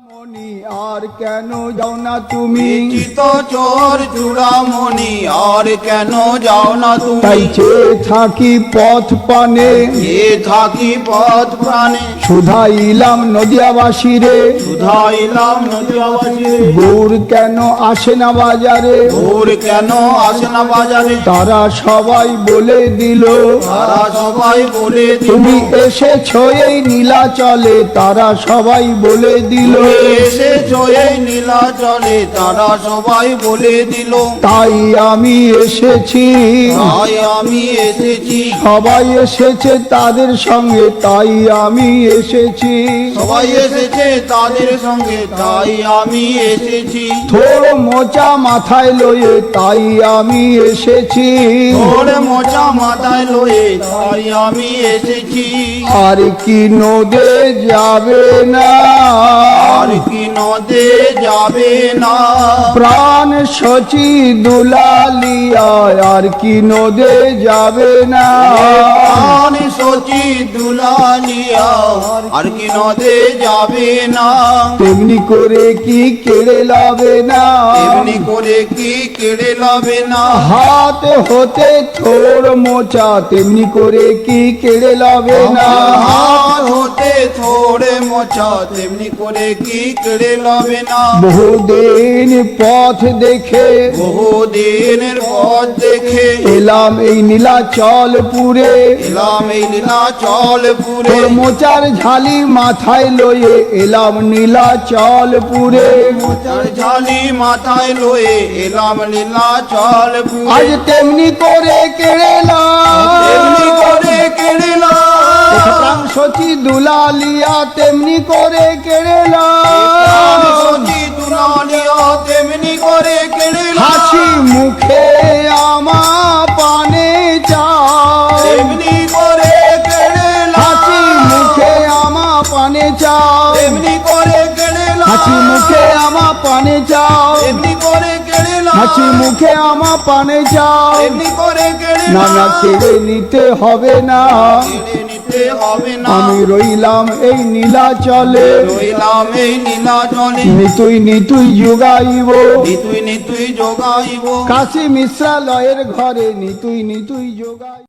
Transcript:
মনি আর কেন যাও না তুমি? চিত চোর চূড়ামণি আর কেন যাও না তুমি? তাই চেয়ে থাকি পথ পানে, এ থাকি পথ প্রাণে, শুধাইলাম নদিয়াবাসী রে, শুধাইলাম নদিয়াবাসী। গৌর কেন আসে না বাজারে? ওর কেন আসে না বাজারে? তারা সবাই বলে দিল, তারা সবাই বলে দিল, তুমি এসেছো এই নীলাচলে। তারা সবাই বলে দিল, এসেছো এই নীলাচলে। তারা সবাই বলে দিল, তাই আমি এসেছি। তাই আমি এসেছি। সবাই এসেছে তাদের সঙ্গে, তাই আমি এসেছি। সবাই এসেছে তাদের সঙ্গে, তাই আমি এসেছি। থোড় মোচা মাথায় লয়ে, তাই আমি এসেছি। ওর মোচা মাথায় লয়ে, তাই আমি এসেছি। আর কি নদে যাবে না, আর কি নদে যাবে না? প্রাণ সচি দুলালিয়া। আর কি নদে যাবে না, প্রাণ সচি দুলালিয়া। আর কি নদে যাবে না? তেমনি করে কি কেড়ে লাবে না, এমনি করে কি কেড়ে লবে না? হাত হতে থোড় মোচা, তেমনি করে কি কেড়ে লাবে না। হাত হতে থোড়ে মোচা, তেমনি করে কি কেড়ে লবে না? বহুদিন পথ দেখে বহুদিনের পথ দেখে এলাম এই নীলাচলপুরে। এলাম এই নীলাচলপুরে। তোর মোচার ঝালি মাথায় লয়ে এলাম নীলাচলপুরে। মোচার ঝালি মাথায় লয়ে এলাম নীলাচলপুরে। আজ তেমনি করে কেড়েলাম, এমনি করে কেড়েলাম। প্রাণ সচি দুলালিয়া, তেমনি করে কেড়েলাম। সচি দুলালিয়া, তেমনি করে কেড়েলাম। হাসি মুখে আমা পানে চাও, তেমনি করে কেড়েলাম। হাসি মুখে আমা পানে চাও, তেমনি করে কেড়েলাম। হাসি মুখে আমা পানে চাও, তেমনি করে কেড়েলাম। হাসি মুখে আমা পানে চাও। তেমনি করে না কেড়েলাম। না, কেড়ে নিতে হবে না, কেড়ে নিতে হবে না। আমি রইলাম এই নীলাচলে। রইলাম এই নীলাচলে। নিতুই নিতুই যোগাইব, নিতুই নিতুই যোগাইব। কাশী মিশ্রালয়ের ঘরে নিতুই নিতুই যোগাই।